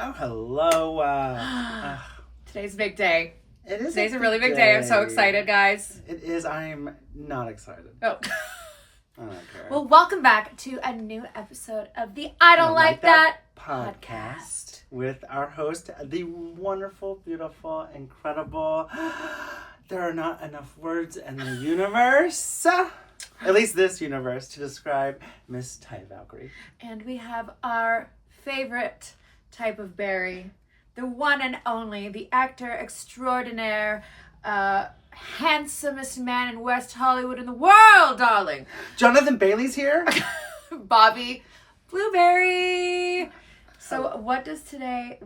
Oh, hello. Today's a big day. It is. Today's a really big day. I'm so excited, guys. It is. I'm not excited. Oh. I don't care. Well, welcome back to a new episode of the I Don't Like That podcast with our host, the wonderful, beautiful, incredible. There are not enough words in the universe, at least this universe, to describe Miss Taya Valkyrie. And we have our favorite type of berry, the one and only, the actor extraordinaire, handsomest man in West Hollywood in the world, darling. Jonathan Bailey's here. Bobby Blueberry. So why is today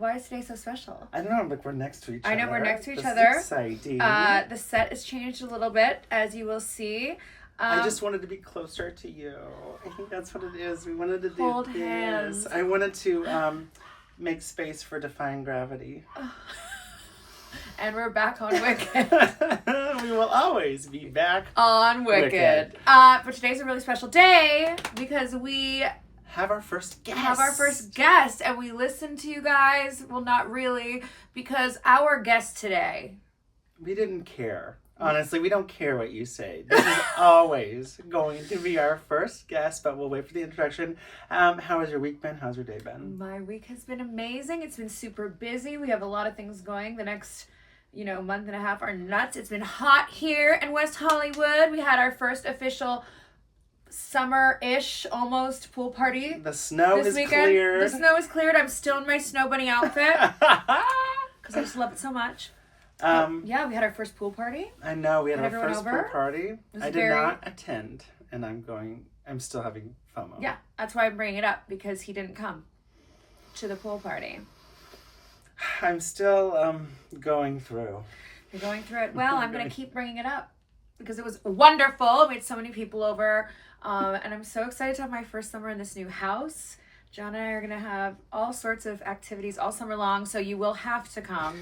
so special? I don't know, but we're next to each other. I know, we're next to each this other. Is exciting. The set has changed a little bit, as you will see. I just wanted to be closer to you. I think that's what it is. We wanted to hold do this. hands. I wanted to make space for Defying Gravity. And we're back on Wicked. We will always be back on Wicked. But today's a really special day because we have our first guest. And we listen to you guys. Well, not really, because our guest today. We didn't care. Honestly, we don't care what you say. This is always going to be our first guest, but we'll wait for the introduction. How has your week been? How's your day been? My week has been amazing. It's been super busy. We have a lot of things going. The next, month and a half are nuts. It's been hot here in West Hollywood. We had our first official summer-ish, almost pool party. The snow is cleared. The snow is cleared. I'm still in my snow bunny outfit because I just love it so much. We had our first pool party. I know, we had our first over. pool party. I did not attend, and I'm still having FOMO. Yeah, that's why I'm bringing it up, because he didn't come to the pool party. I'm still going through. You're going through it. Well, I'm going to keep bringing it up because it was wonderful. We had so many people over, and I'm so excited to have my first summer in this new house. John and I are going to have all sorts of activities all summer long, so you will have to come.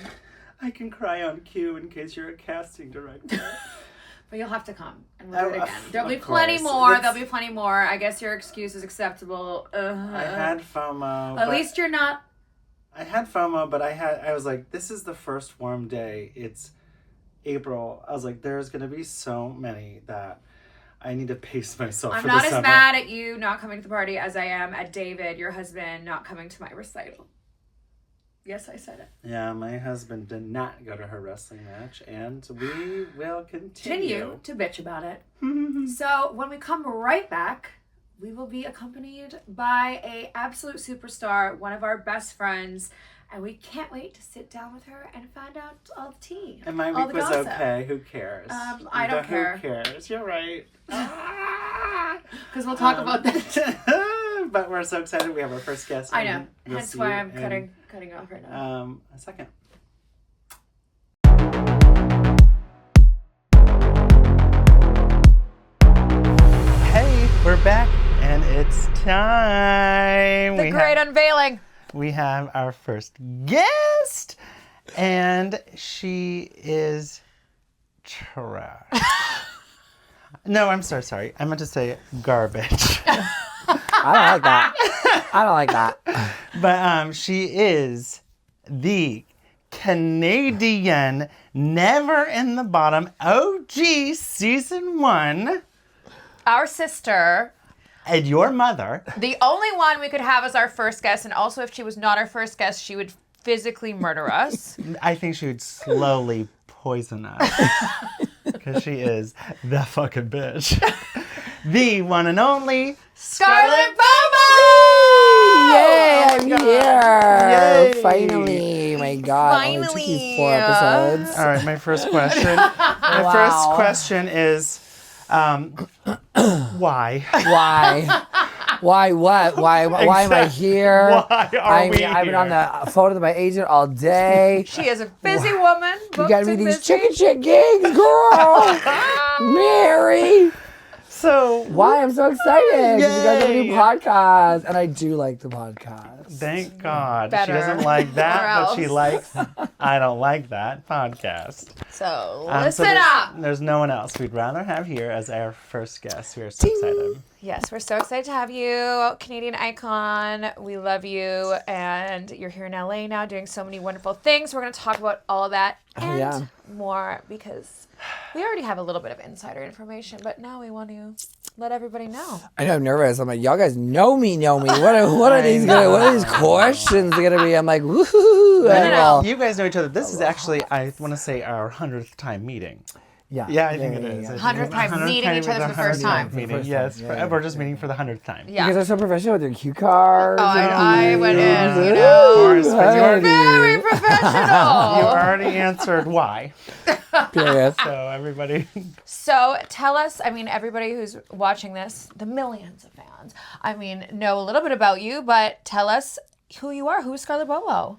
I can cry on cue in case you're a casting director. But you'll have to come, and we'll do it again. There'll be plenty more. There'll be plenty more. I guess your excuse is acceptable. I had FOMO. At least you're not. I had FOMO, but I was like, this is the first warm day. It's April. I was like, there's going to be so many that I need to pace myself for the summer. I'm not as mad at you not coming to the party as I am at David, your husband, not coming to my recital. Yes, I said it. Yeah, my husband did not go to her wrestling match, and we will continue to bitch about it. So when we come right back, we will be accompanied by a absolute superstar, one of our best friends, and we can't wait to sit down with her and find out all the tea. And my week was okay. Who cares? I don't care. Who cares? You're right. Because we'll talk about that. But we're so excited. We have our first guest. I know. Hence why I'm cutting off right now. A second. Hey, we're back, and it's time. The great unveiling. We have our first guest, and she is trash. No, I'm so sorry. I meant to say garbage. I don't like that. But she is the Canadian Never in the Bottom OG Season 1. Our sister. And your mother. The only one we could have as our first guest, and also if she was not our first guest, she would physically murder us. I think she would slowly poison us. Because she is the fucking bitch. The one and only Scarlett BoBo! Yay, I'm here! Yay. Finally! My God, it only took you 4 episodes. All right, my first question. My first question is, why? Why what? Why am I here? Why are we here? I've been on the phone with my agent all day. She is a busy woman. You got me these chicken shit gigs, girl! Mary! So why I'm so excited? Yay. You guys have a new podcast, and I do like the podcast. Thank God. Better. She doesn't like that, Or but she else. likes I Don't Like That podcast. So So listen there's, up. There's no one else we'd rather have here as our first guest. We are so excited. Yes, we're so excited to have you, Canadian icon. We love you, and you're here in LA now doing so many wonderful things. We're going to talk about all of that and more because we already have a little bit of insider information, but now we want to let everybody know. I know I'm nervous. I'm like, y'all guys know me. What are these questions gonna be? I'm like, woohoo! No. You guys know each other. This is actually, I want to say, our 100th time meeting. Yeah, I think it is. 100th time meeting each other for the first time. Meeting. Yes, we're just meeting for the 100th time. Yeah. You guys are so professional with your cue cards. Oh, I went in, you Of know. course, but You're very professional. you already answered why. Period. So everybody. So tell us, I mean, everybody who's watching this, the millions of fans, I mean, know a little bit about you, but tell us who you are. Who's Scarlett BoBo?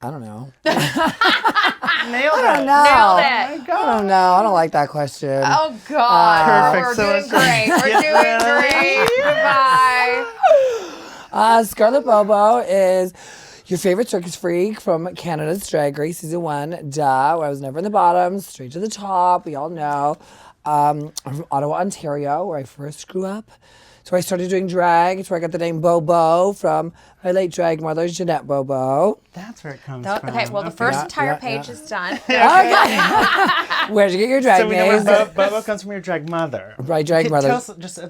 I don't know. Nailed it. Nailed it. I don't know. I don't like that question. Oh, God. Perfect. We're So doing let's great. We're doing great. Goodbye. Scarlett BoBo is your favorite circus freak from Canada's Drag Race Season 1. Duh. Where I was never in the bottom, straight to the top. We all know. I'm from Ottawa, Ontario, where I first grew up. So I started doing drag. It's where I got the name Bobo from my late drag mother, Jeanette BoBo. That's where it comes Okay, from. well, the first entire page is done. Where'd you get your drag So we know name? where Bobo comes from your drag mother. My drag mother. Tell us just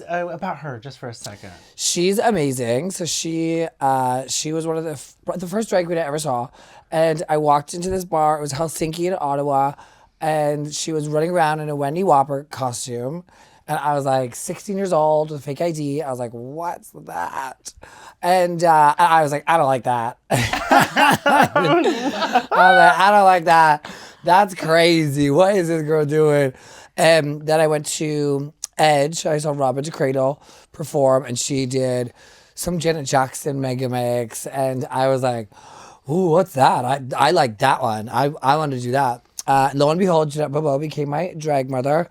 about her just for a second. She's amazing. So she was one of the first drag queen I ever saw. And I walked into this bar. It was Helsinki in Ottawa. And she was running around in a Wendy Whopper costume. And I was like 16 years old with a fake ID. I was like, what's that? And I was like, I don't like that. I was like, I don't like that. That's crazy. What is this girl doing? And then I went to Edge. I saw Robin DeCradle perform, and she did some Janet Jackson mega mix. And I was like, ooh, what's that? I like that one. I want to do that. Lo and behold, Jeanette BoBo became my drag mother.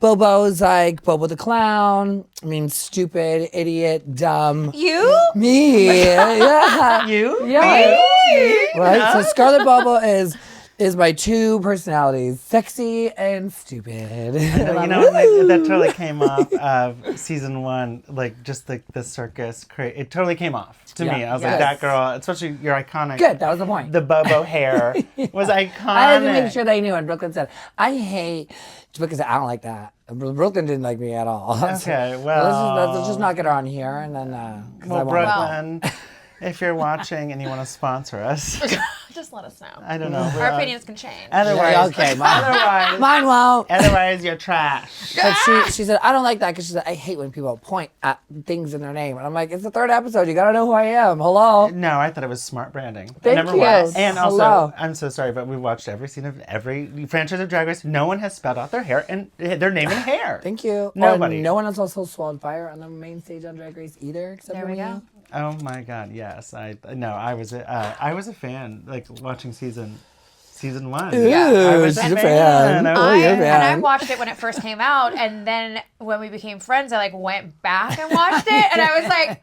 Bobo's like Bobo the Clown. I mean, stupid, idiot, dumb. You? Me. Yeah. You? Yeah. Me? Right? So Scarlett BoBo is my two personalities, sexy and stupid. You know, that totally came off of season 1, like just the circus. It totally came off to me. I was like, that girl, especially your iconic. Good, that was the point. The Bobo hair was iconic. I had to make sure they knew. And Brooklyn said, Brooklyn said, I don't like that. Brooklyn didn't like me at all. Okay, well. Let's just not get her on here. And then, well, Brooklyn, if you're watching and you want to sponsor us. Just let us know. I don't know. Our opinions can change. Otherwise, okay, mine won't. Otherwise, you're trash. But she said, I don't like that because she said, I hate when people point at things in their name. And I'm like, it's the 3rd episode. You got to know who I am. Hello. No, I thought it was smart branding. Thank Number you. one. And also, Hello. I'm so sorry, but we've watched every scene of every franchise of Drag Race. No one has spelled out their hair and their name and hair. Thank you. Nobody. No one else also swallowed fire on the main stage on Drag Race either, except There for we me. go. Oh my God, yes. I was a fan, like watching season 1. Yeah, I was she's a a fan. fan. Oh, you're a fan. And I watched it when it first came out, and then when we became friends, I like went back and watched it, and I was like,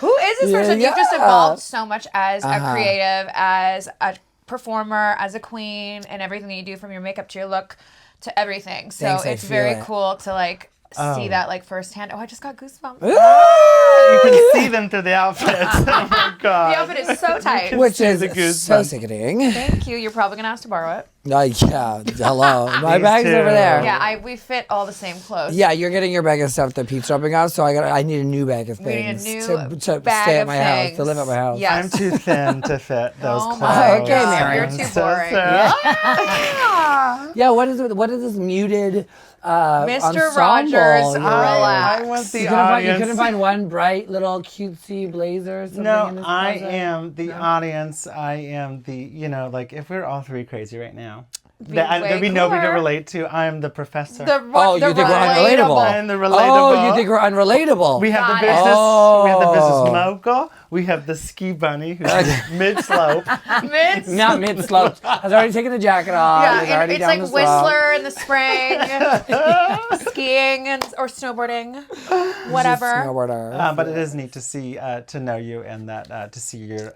"Who is this person?" You've just evolved so much as a creative, as a performer, as a queen, and everything that you do, from your makeup to your look to everything. So Thanks, I it's feel very it. cool to like see that like firsthand. Oh, I just got goosebumps. You can see them through the outfits. Oh my God. The outfit is so tight. Which See is the goosebumps. so sickening. Thank you. You're probably gonna ask to borrow it. Yeah, hello. My These bag's two. over there. Yeah, we fit all the same clothes. Yeah, you're getting your bag of stuff that Pete's dropping off, so I need a new bag of We need a things new to bag stay at of my house, things. to live at my house. Yes. I'm too thin to fit those Oh clothes. my Okay, God, Mary. you're too boring. Yeah, what is this muted Mr. ensemble? Rogers, Yeah. relax. I want the You audience. couldn't find one bright little cutesy blazer or something in No, this I closet? am the audience. I am the, like if we're all three crazy right now, Be there'd be way nobody to cooler. relate to. I'm the professor. Oh, you think we're unrelatable? I'm the relatable. Oh, you think we're unrelatable? We have the Got it. business. We have the business mogul. We have the ski bunny who's mid-slope. Not mid-slope. I was already taking the jacket off. Yeah, It's already it's down like the slope. Whistler in the spring, skiing or snowboarding, whatever. Snowboarder. But it is neat to see, to know you, and that to see your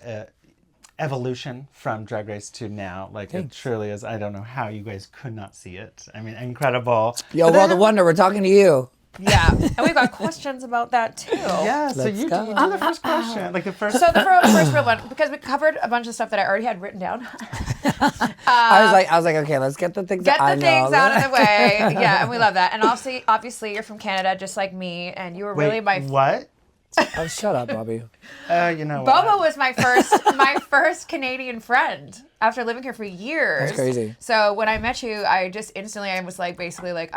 evolution from Drag Race to now. Like, it truly is. I don't know how you guys could not see it. I mean, incredible. Yo, World of Wonder, we're talking to you. Yeah, and we've got questions about that too. Yeah, so Let's you go. do the first question. Like the first. So the first real one, because we covered a bunch of stuff that I already had written down. I was like, okay, let's get the things Get I the know. things out of the way. Yeah, and we love that. And obviously, you're from Canada, just like me, and you were really my. What? Oh, shut up, Bobby. You know Bobo what? was my first Canadian friend after living here for years. That's crazy. So when I met you, I just instantly I was like basically like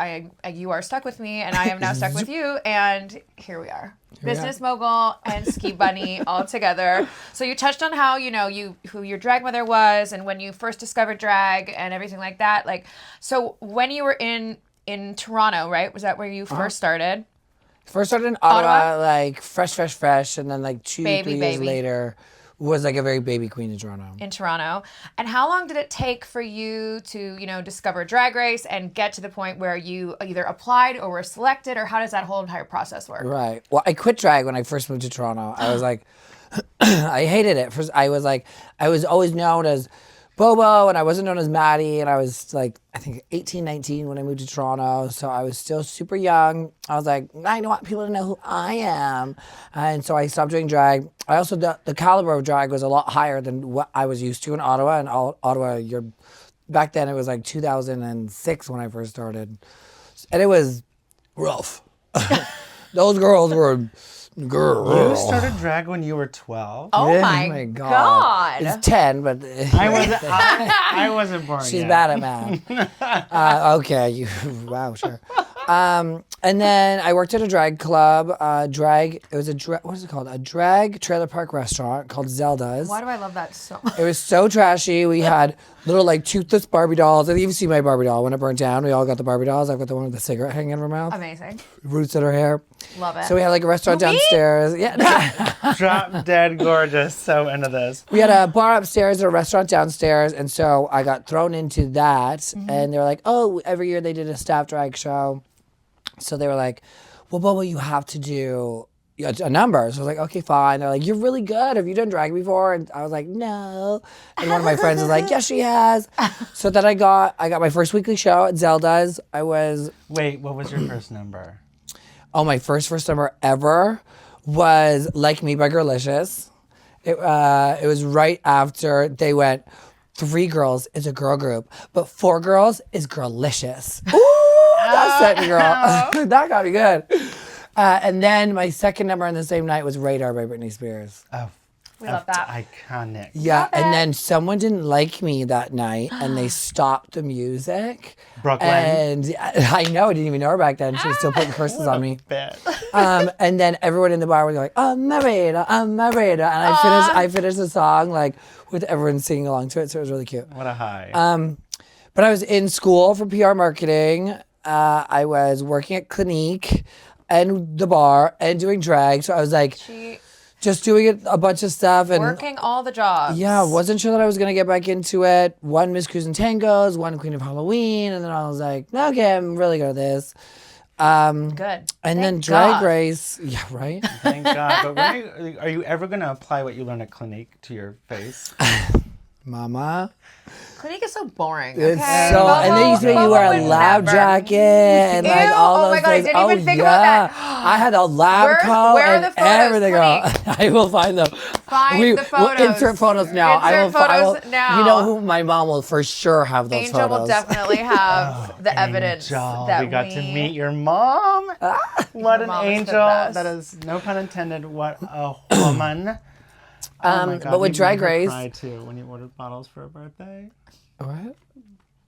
you are stuck with me and I am now stuck with you, and here we are. Business mogul and ski bunny all together. So you touched on how who your drag mother was and when you first discovered drag and everything like that. Like, so when you were in Toronto, right? Was that where you first started? First started in Ottawa, like fresh, and then like 3 years later was like a very baby queen in Toronto. And how long did it take for you to, discover Drag Race and get to the point where you either applied or were selected, or how does that whole entire process work? Right. Well, I quit drag when I first moved to Toronto. I was like, I hated it. First, I was always known as Bobo, and I wasn't known as Maddie, and I was like, I think 18, 19 when I moved to Toronto, so I was still super young. I was like, I don't want people to know who I am, and so I stopped doing drag. I also, the caliber of drag was a lot higher than what I was used to in Ottawa, and Ottawa, back then it was like 2006 when I first started, and it was rough. Those girls were... Girl. You started drag when you were 12. Oh Yeah, my God. It's 10, but I wasn't born she's yet. bad at math. Okay, wow, sure. And then I worked at a drag club. What is it called? A drag trailer park restaurant called Zelda's. Why do I love that so much? It was so trashy. We had little like toothless Barbie dolls. You've seen my Barbie doll when it burnt down. We all got the Barbie dolls. I've got the one with the cigarette hanging out of her mouth. Amazing. Roots in her hair. Love it. So we had like a restaurant downstairs. Yeah. Drop dead gorgeous. So into this. We had a bar upstairs and a restaurant downstairs, and so I got thrown into that. And they were like, "Oh, every year they did a staff drag show." So they were like, "Well, Bobo, you have to do a number." So I was like, "Okay, fine." They're like, "You're really good. Have you done drag before?" And I was like, "No." And one of my friends was like, "Yes, she has." So then I got my first weekly show at Zelda's. Wait, what was your first number? Oh, my first number ever was Like Me by Girlicious. It was right after they went, 3 girls is a girl group, but 4 girls is Girlicious. Ooh, that set me, girl. That got me good. And then my second number on the same night was Radar by Britney Spears. Oh, We love that. Iconic. Yeah, Love and it. then someone didn't like me that night, and they stopped the music. Brooklyn. And I know, I didn't even know her back then. She was still putting curses on me. Bet. And then everyone in the bar was like, I'm married. And I finished the song like with everyone singing along to it, so it was really cute. What a high. But I was in school for PR marketing. I was working at Clinique and the bar and doing drag. So I was like, just doing a bunch of stuff. And Working all the jobs. yeah, wasn't sure that I was going to get back into it. One Miss Cruise and Tangos, one Queen of Halloween. And then I was like, okay, I'm really good at this. Good. And then Thank Drag God. Race. Yeah, right? Thank God. But are you ever going to apply what you learned at Clinique to your face? Mama. Clinique is so boring. It's okay? so, Bobo- and they used to make you wear a Bobo would lab never. jacket and like Ew, all oh those my God, I things. didn't even think yeah. about that. I had a lab coat where are and the photos, everything. Girl. Clinique? I will find them. Find the We'll photos. insert photos now. Insert photos now. You know who? My mom will for sure have those Angel photos. will definitely have the evidence Angel, that we got to meet your mom. What an mom is the angel. best. That is, no pun intended, what a woman. Oh my God, but with you Drag made her Race- cry too when you ordered bottles for her birthday. What?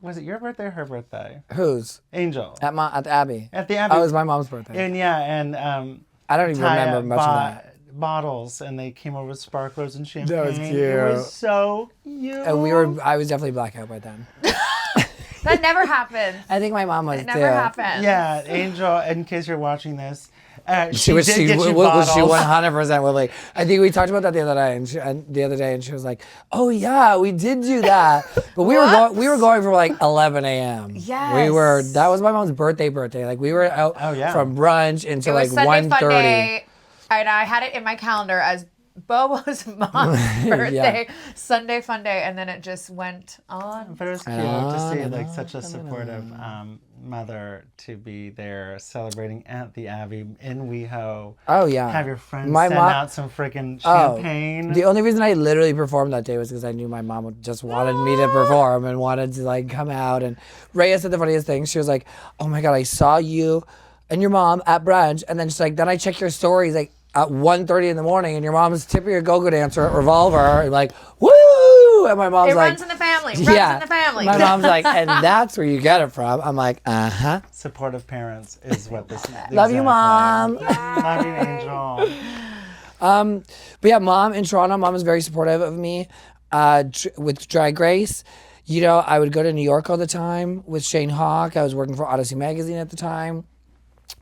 Was it your birthday or her birthday? Whose? Angel. At the Abbey. At the Abbey. Oh, it was my mom's birthday. And I don't even Taya remember much of bought that. bottles and they came over with sparklers and champagne. That was It cute. was so cute. And I was definitely blackout by then. That never happened. I think my mom was It too. never happened. Yeah, Angel, in case you're watching this, She was did get you was she bottles. 100% willing. I think we talked about that the other day, and she was like, "Oh yeah, we did do that, but we were going for like 11 a.m. Yes. That was my mom's birthday. Like we were out from brunch until like 1:30. And I had it in my calendar as Bobo's mom's birthday, Sunday fun day, and then it just went on. But it was cute to see like such a supportive mother to be there celebrating at the Abbey in WeHo. Oh yeah. Have your friends send out some freaking champagne. The only reason I literally performed that day was because I knew my mom just wanted me to perform and wanted to like come out. And Rhea said the funniest thing. She was like, "Oh my god, I saw you and your mom at brunch," and then she's like, "Then I checked your stories like at 1:30 in the morning, and your mom's tipping your go-go dancer at Revolver, and like, woo!" And my mom's like, runs in the family. Runs in the family. My mom's like, "And that's where you get it from." I'm like, "Uh-huh." Supportive parents is what this is. Love you, Mom. Love you, Angel. But yeah, Mom in Toronto, Mom is very supportive of me with Drag Race. You know, I would go to New York all the time with Shane Hawk. I was working for Odyssey Magazine at the time.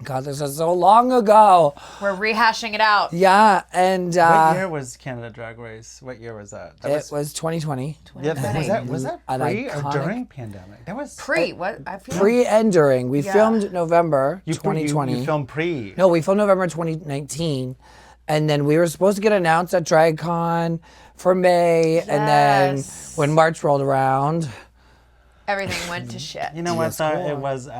God, this was so long ago. We're rehashing it out. Yeah, and what year was Canada Drag Race? What year was that? It was 2020. Yeah, was that pre or iconic- during pandemic? That was Pre, what? I feel Pre and during. We filmed November 2020. You filmed pre. No, we filmed November 2019. And then we were supposed to get announced at DragCon for May. And then when March rolled around, everything went to shit. You know what? It was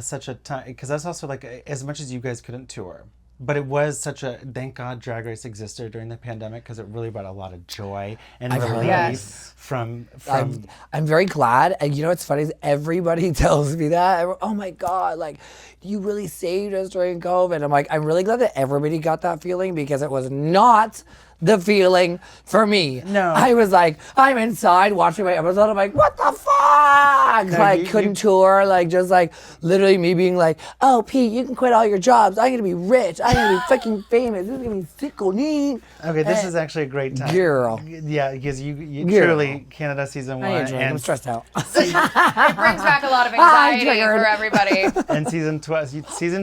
such a time, because that's also like, as much as you guys couldn't tour, but it was such a, thank God Drag Race existed during the pandemic, because it really brought a lot of joy and relief from I'm very glad. And you know what's funny is everybody tells me that. Oh my God, like, you really saved us during COVID. I'm like, I'm really glad that everybody got that feeling, because it was not the feeling for me. No. I was like, I'm inside watching my episode. I'm like, what the fuck? No, like, couldn't tour. Like, just like, literally me being like, oh, Pete, you can quit all your jobs. I'm going to be rich. I'm going to be fucking famous. This is going to be sick on me. Okay, this is actually a great time. Girl. Yeah, because you Girl. Truly, Canada season 1. I'm stressed out. It brings back a lot of anxiety for everybody. And season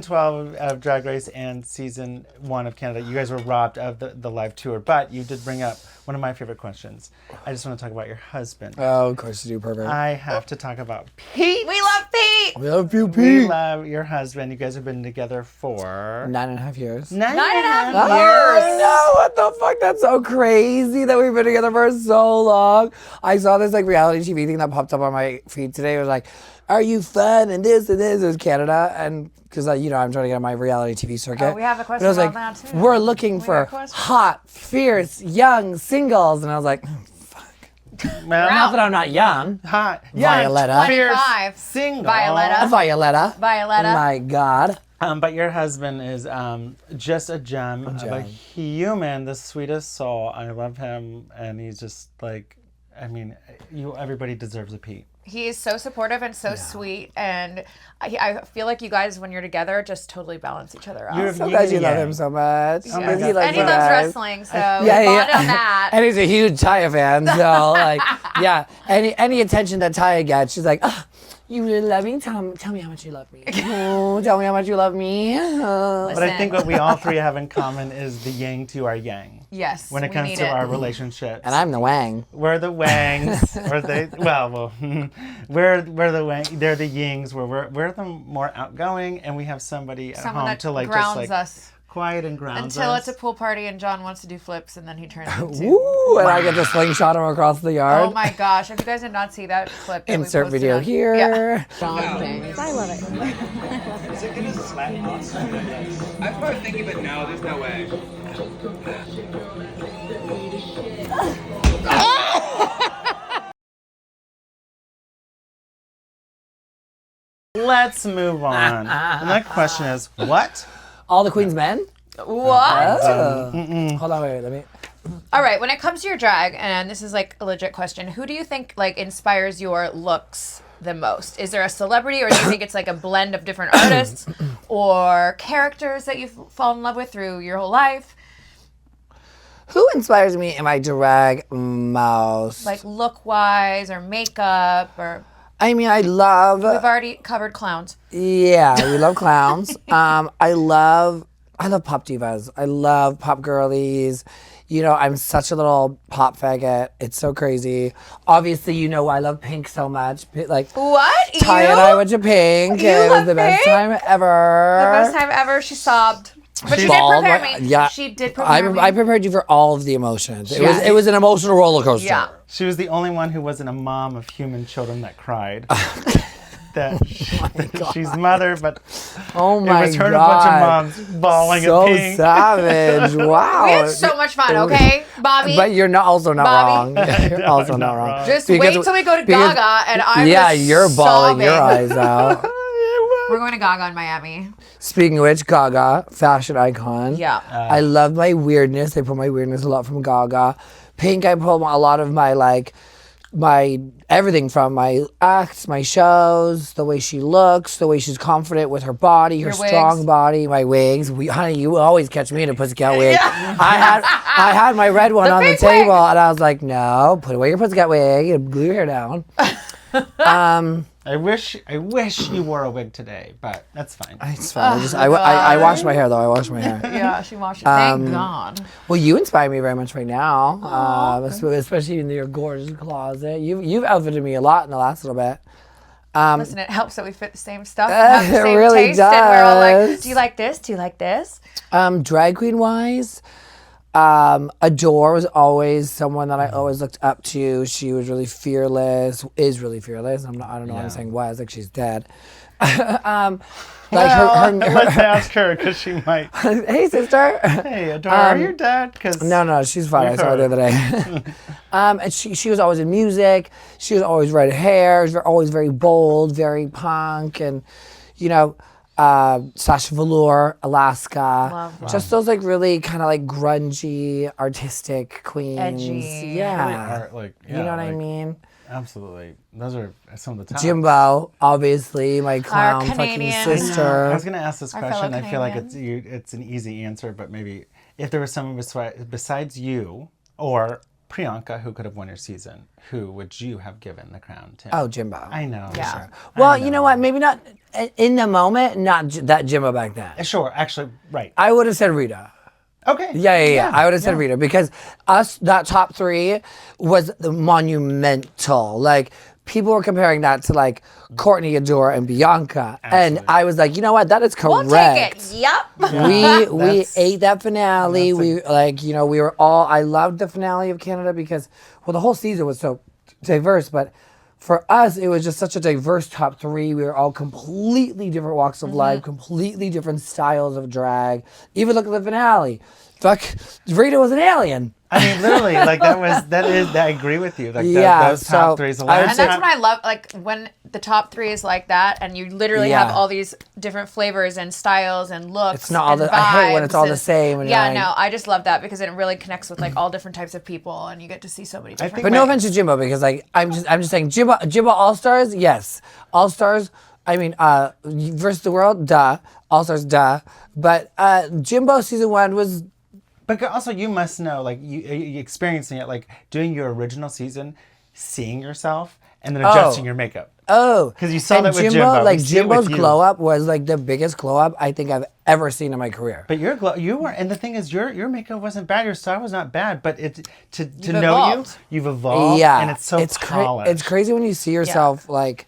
12 of Drag Race and season 1 of Canada, you guys were robbed of the live tour. But you did bring up one of my favorite questions. I just want to talk about your husband. Oh, of course you do, perfect. I have to talk about Pete. We love Pete. We love you, We Pete. love your husband. You guys have been together for 9.5 years. 9.5 I know, what the fuck? That's so crazy that we've been together for so long. I saw this like reality TV thing that popped up on my feed today. It was like, are you fun? And this and this. It was Canada. And because, you know, I'm trying to get on my reality TV circuit. Oh, we have a question But I was about like, that, too. we're looking for hot, fierce, young singles. And I was like, fuck. Not that I'm not young. Hot. Violetta. Fierce, 25. single. Violetta. Violetta. Violetta. My God. But your husband is just a gem of a human, the sweetest soul. I love him, and he's just like, I mean, everybody deserves a Pete. He is so supportive and so sweet, and I feel like you guys, when you're together, just totally balance each other out. I'm so glad you love him so much. Oh my Because God. And he loves wrestling, so we Yeah, bond yeah. on that. And he's a huge Taya fan, so like, yeah. Any attention that Taya gets, she's like, oh, you really love me? Tell me how much you love me. Oh, tell me how much you love me. But I think what we all three have in common is the yang to our yang. Yes, When it comes to our relationships. And I'm the Wang. We're the Wangs. We're the Wang. They're the Yings. We're the more outgoing, and we have somebody at Someone home that to like grounds just like us. quiet and grounds Until us. it's a pool party and John wants to do flips and then he turns into... Woo! And I get to slingshot him across the yard. Oh my gosh, if you guys did not see that clip that we Insert posted video on- here. Yeah. I love it. Is it gonna slap us? I started thinking, but no, there's no way. Let's move on. The next question is, what? All the Queen's men? What? Hold on, wait, let me... All right, when it comes to your drag, and this is like a legit question, who do you think like inspires your looks the most? Is there a celebrity, or do you think it's like a blend of different artists or characters that you've fallen in love with through your whole life? Who inspires me in my drag most? Like look-wise or makeup or... I mean, I love... We've already covered clowns. Yeah, we love clowns. I love I love pop divas. I love pop girlies. You know, I'm such a little pop faggot. It's so crazy. Obviously, you know, I love Pink so much. Like, What? Taya and I went to Pink. You It was love the best Pink? time ever. The best time ever. She sobbed. But she did Bawled prepare my- me. Yeah. She did prepare me. I prepared you for all of the emotions. It Yes. was an emotional roller coaster. Yeah. She was the only one who wasn't a mom of human children that cried. She's mother, but Oh my it was her and god. a bunch of moms bawling So at Pink. savage. Wow. We had so much fun, okay, Bobby? But you're also not Bobby. wrong. You're also not not wrong. wrong. Just Because- wait till we go to because- Gaga and I'm Yeah, just you're bawling your sobbing. eyes out. We're going to Gaga in Miami. Speaking of which, Gaga, fashion icon. Yeah. I love my weirdness. I pull my weirdness a lot from Gaga. Pink, I pull a lot of my everything from my acts, my shows, the way she looks, the way she's confident with her body, her Your strong wigs. body, my wigs. Honey, you always catch me in a pussycat wig. I had my red one The on the pink table, wig. and I was like, no, put away your pussycat wig and glue your hair down. I wish you wore a wig today, but that's fine. It's fine. I washed my hair though. I washed my hair. Yeah, she washed it. Thank God. Well, you inspire me very much right now, especially in your gorgeous closet. You've outfitted me a lot in the last little bit. Listen, it helps that we fit the same stuff and have the It same really taste. And we're all like, does. do you like this? Do you like this? Drag queen wise, Adore was always someone that I always looked up to. She was really fearless. Is really fearless. I don't know why I'm saying was, like she's dead. Let's ask her because she might. Hey sister. Hey, Adore, are you dead? Because No, she's fine. I saw her the other day. And she was always in music. She was always red hair. She was always very bold, very punk, and you know, Sasha Velour, Alaska. Love. Just those like really kind of like grungy, artistic queens. Edgy. Yeah. you You know what I mean? Absolutely. Those are some of the top. Jimbo, obviously, my clown fucking Canadian. I sister. was going to ask this Our question. fellow I feel like Canadian. it's an easy answer, but maybe if there was someone besides you or Priyanka who could have won your season, who would you have given the crown to? Oh, Jimbo. I know. Yeah. Sure. Well, I you know what? Maybe not in the moment, not that Jimbo back then. Sure, actually, right. I would have said Rita. Okay. Yeah. I would have said Rita because that top three was monumental. Like, people were comparing that to like Courtney, Adore, and Bianca. Absolutely. And I was like, you know what? That is correct. We'll take it. Yep. We ate that finale. We were all, I loved the finale of Canada because, well, the whole season was so diverse, but for us, it was just such a diverse top three. We were all completely different walks of life, completely different styles of drag. Even look at the finale. Fuck, Rita was an alien. I mean, literally, like I agree with you. Like those so top threes. I would And that's what I love, like when the top three is like that, and you literally have all these different flavors and styles and looks. It's not all and I hate when it's all vibes the same. And Yeah, you're like- no, I just love that because it really connects with like all different types of people, and you get to see so many different. think But no offense to Jimbo, because like I'm just saying Jimbo All Stars, yes. All Stars, I mean, versus the world, duh. All Stars, duh. But Jimbo season 1 was. But also, you must know, like you experiencing it, like doing your original season, seeing yourself, and then adjusting your makeup. Oh, because you saw and that with Jimbo. Like We see it with Jimbo's you. glow up was like the biggest glow up I think I've ever seen in my career. But you were, and the thing is, your makeup wasn't bad. Your style was not bad. But to know evolved. you've evolved. Yeah, and it's so polished. It's crazy when you see yourself like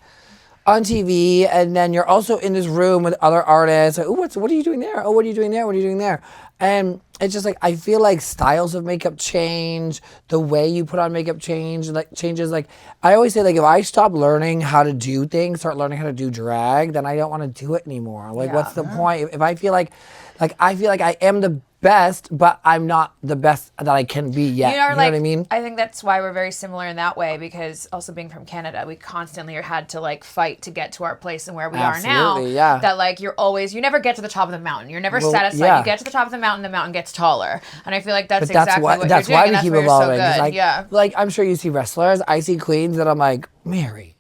on TV, and then you're also in this room with other artists. Like, oh, what are you doing there? Oh, what are you doing there? What are you doing there? And it's just like I feel like styles of makeup change, the way you put on makeup changes. Like I always say, like if I stop learning how to do things, start learning how to do drag, then I don't want to do it anymore. Like what's the point? If I feel like I am the best, but I'm not the best that I can be yet. You know what I mean? I think that's why we're very similar in that way, because also being from Canada, we constantly had to like fight to get to our place and where we are now. Yeah. That like you never get to the top of the mountain. You're never satisfied. Yeah. You get to the top of the mountain gets taller. And I feel like that's But that's exactly why what that's you're why doing. we And keep that's why evolving. you're so 'Cause, good. Yeah. Like I'm sure you see wrestlers. I see queens that I'm like, Mary,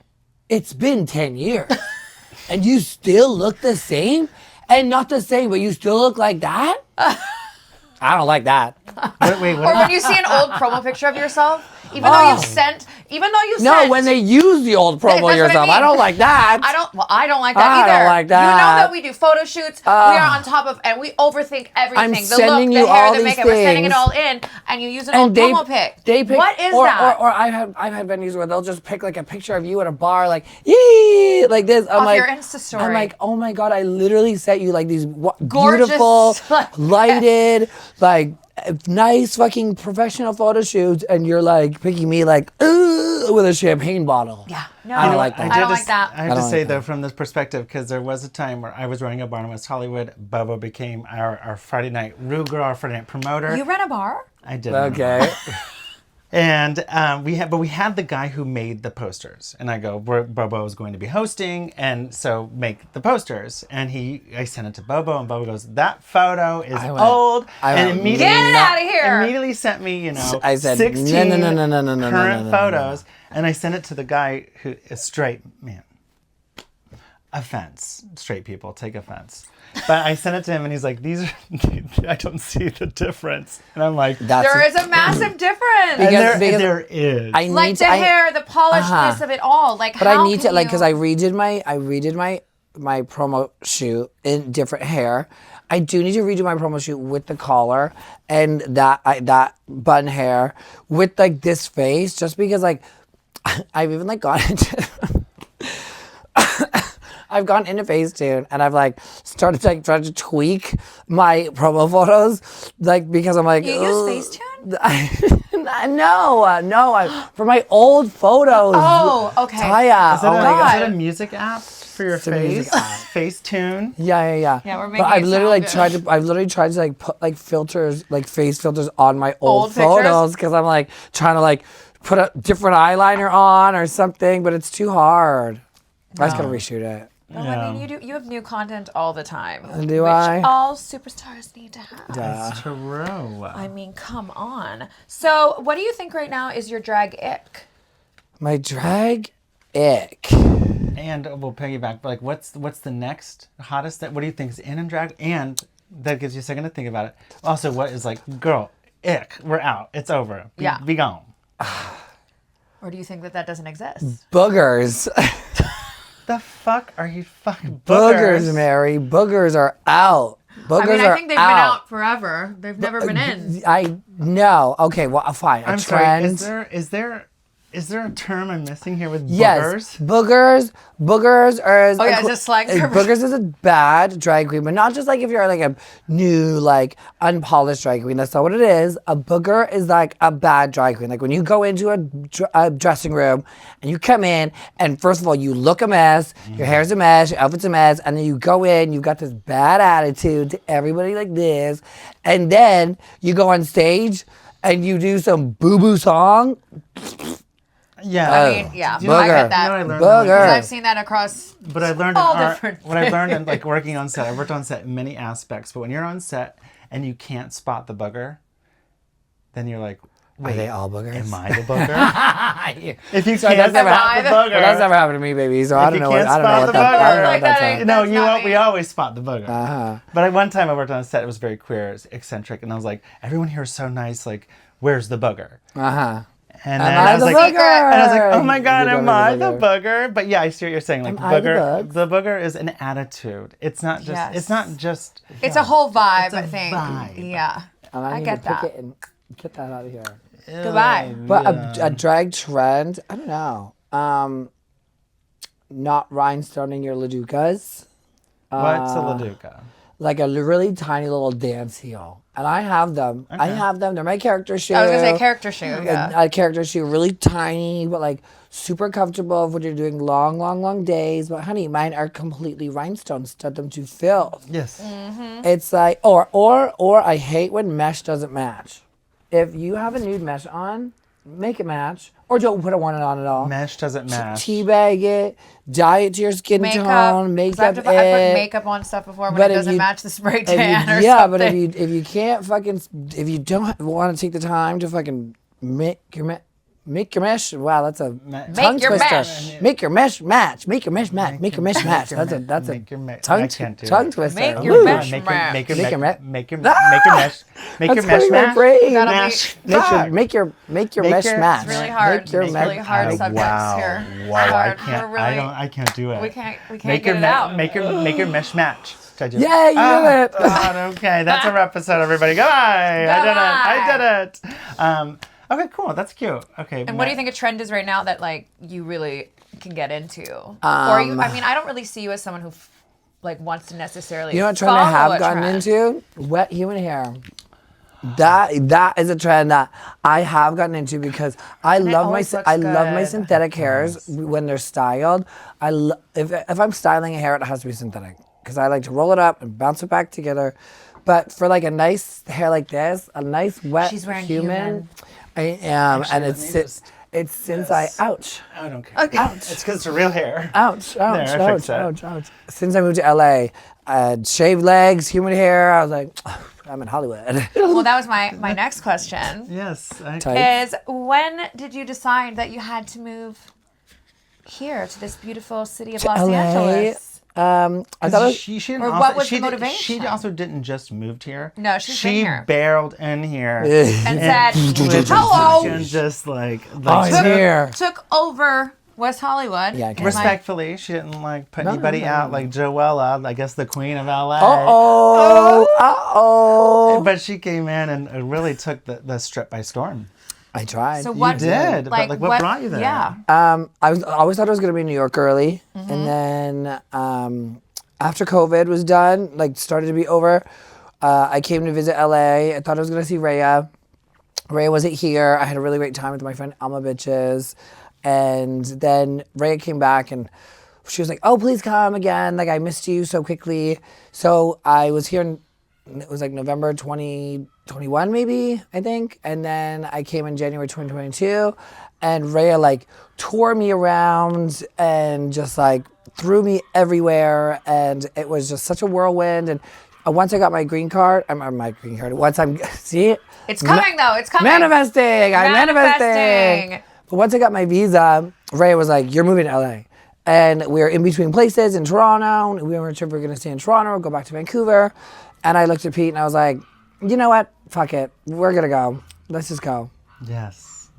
it's been 10 years, and you still look the same, and not the same, but you still look like that. I don't like that. Wait, Or when you see an old promo picture of yourself, Even though you sent, No, when they use the old promo That's what I yourself. I mean. don't like that. I don't like that either. I don't like that. You know that we do photo shoots. We are on top of, and we overthink everything. I'm the look, sending the you hair, all the these makeup. We're sending it things. all in, and you use an old promo pic. They pick, What is that? Or I've had venues where they'll just pick like a picture of you at a bar, like yee, like this. I'm Off like, your Insta story. I'm like, oh my god, I literally sent you like these Gorgeous, beautiful, like, lighted, like nice fucking professional photo shoots, and you're like picking me like with a champagne bottle. Yeah. No, I don't like that. I don't like that. I have to say, though, from this perspective, because there was a time where I was running a bar in West Hollywood. Bobo became our Friday night Rue Girl, our Friday night promoter. You ran a bar? I did. Okay. And we had the guy who made the posters, and I go, Bobo is going to be hosting, and so make the posters. And I sent it to Bobo, and Bobo goes, that photo is old, and immediately get it out of here. Immediately sent me, I said, 16 no, current photos, and I sent it to the guy who is straight man. Offense, straight people take offense. But I sent it to him, and he's like, I don't see the difference. And I'm like, there is a massive difference. Because there is. I like need the hair, the polishedness of it all. Like, but how I need to can like you- because I redid my promo shoot in different hair. I do need to redo my promo shoot with the collar and that bun hair with like this face, just because like I've even like gone into I've gone into Facetune and I've like started to like try to tweak my promo photos, like because I'm like You use Facetune? No, for my old photos. Oh, okay. Taya. Is that, Oh my God. is that a music app for your a music face? app. Facetune? Yeah. Yeah, we're making But I've it literally sound I've literally tried to like put like filters, like face filters on my old Old pictures? photos because I'm like trying to like put a different eyeliner on or something, but it's too hard. I just gotta reshoot it. Well, I mean, you have new content all the time. Do which I? all superstars need to have. That's true. I mean, come on. So, what do you think right now is your drag ick? My drag ick. And we'll piggyback, but like, what's the next hottest thing? What do you think is in drag? And that gives you a second to think about it. Also, what is like, girl, ick, we're out. It's over. Be gone. Or do you think that doesn't exist? Boogers. The fuck are you fucking Boogers, Mary. Boogers are out. Boogers I mean, I think they've been out out forever. They've never been in. I know. Okay, well, fine. I'm trend. sorry. Is there a term I'm missing here with Yes, boogers? boogers are. Oh yeah, is it slang for boogers is a bad drag queen, but not just like if you're like a new, like unpolished drag queen. That's not what it is. A booger is like a bad drag queen. Like when you go into a dressing room and you come in, and first of all you look a mess, your hair's a mess, your outfit's a mess, and then you go in, you've got this bad attitude to everybody like this, and then you go on stage and you do some boo-boo song. Yeah. I mean, yeah, Booger. I get that. You know what I learned? Booger. Because I've seen that across. But I learned all in art, different what I learned in like working on set. I worked on set in many aspects, but when you're on set and you can't spot the booger, then you're like, wait, Are they all boogers? am I the booger? If you So can't that's never spot the Well, that's booger, never happened to me, baby. So I don't you know. can't I don't know spot what the that. I don't know booger- what that's Like like. no, That's not me. we always spot the booger. Uh-huh. But one time I worked on a set, it was very queer, eccentric, and I was like, everyone here is so nice. Like, where's the booger? Uh-huh. And Am then I I was the like, booger? and I was like, oh my god, You am gotta I be the booger? But yeah, I see what you're saying. Like Am I the booger, bugs? the booger is an attitude. It's not just. Yes. It's not just. It's a whole vibe, It's a I think. vibe. Yeah. And I need get to pick that. it and get that out of here. Goodbye. But a drag trend, I don't know. Not rhinestoning your ladukas. What's a laduca? Like a really tiny little dance heel. And I have them. I have them. They're my character shoe. I was gonna say character shoe. Yeah. A character shoe, really tiny, but like super comfortable when you're doing long days. But honey, mine are completely rhinestone. Stud them to fill. Yes. It's like, or I hate when mesh doesn't match. If you have a nude mesh on, make it match, or don't put one on at all. Mesh doesn't match. Teabag it, dye it to your skin Makeup. tone, 'Cause makeup I put it. makeup on stuff before when But it if doesn't you- match the spray If tan you- or yeah, something. but if you can't fucking, if you don't want to take the time to fucking make your Make your mesh. Wow, that's a Make tongue your twister. mesh. Make your mesh match. Make your mesh match. Make your mesh match. That's a make your mesh. tongue I can't do tongue it. twister. Make Woo. your mesh Make match. your Make your mesh. me- Make your mesh. Make your That's mesh hurting my match. brain. That'll Mash. be- Fuck. Make your Make mesh your- match. It's really hard. Make your It's mesh- really hard subjects wow. here. Wow, I Hard. can't. We're really, I can't do it. We can't Make get your it out. make your mesh match. Should I do it? Yeah, you did it. God, okay, that's our episode, everybody. Goodbye. I did it. Okay, cool. That's cute. Okay. And what do you think a trend is right now that like you really can get into? Or you? I mean, I don't really see you as someone who like wants to necessarily. You know what trend I follow have a gotten trend. into? Wet human hair. That is a trend that I have gotten into because I love my always looks I love my good. synthetic hairs when they're styled. If I'm styling a hair, it has to be synthetic because I like to roll it up and bounce it back together. But for like a nice hair like this, a nice wet She's wearing human, human. I am, Actually, and let me just- it's since Yes. ouch. I don't care. It's because it's real hair. Ouch, ouch, There, I ouch, fixed it. ouch, ouch. Since I moved to LA, shaved legs, human hair, I was like, I'm in Hollywood. Well, that was my next question. Yes. Tight. Is when did you decide that you had to move here to this beautiful city of Los LA. Angeles? I thought it was, She didn't Or also, what was she the did- motivation? She also didn't just moved here. No, she's been she here. barreled in here And said, with "Hello." and just like oh, it's here. Took over West Hollywood. Yeah, I can't. respectfully, she didn't like put anybody out like Joella, I guess the queen of LA. Uh-oh. But she came in and really took the strip by storm. I tried. So what did, but, like, what brought you there? Yeah. I always thought I was going to be in New York early. And then after COVID was done, like started to be over, I came to visit LA. I thought I was going to see Rhea. Rhea wasn't here. I had a really great time with my friend Alma Bitches. And then Rhea came back and she was like, oh, please come again. Like, I missed you so quickly. So I was here, it was like November 2021 maybe, I think. And then I came in January 2022. And Rhea like tore me around and just like threw me everywhere. And it was just such a whirlwind. And once I got my green card, once I'm, see? It's coming though. It's coming. Manifesting. I'm manifesting. But once I got my visa, Ray was like, you're moving to LA. And we were in between places in Toronto. We were going to stay in Toronto, go back to Vancouver. And I looked at Pete and I was like, you know what? Fuck it. We're going to go. Let's just go. Yes.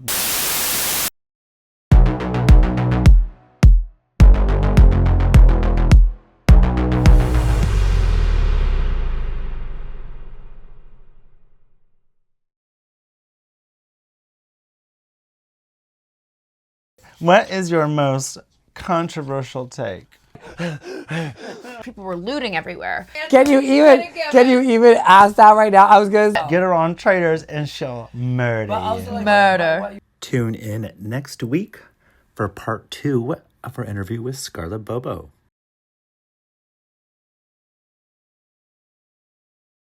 What is your most controversial take? People were looting everywhere. Can you even ask that right now? I was going to Get her on Traders and she'll murder you. Murder. Tune in next week for part 2 of our interview with Scarlett BoBo.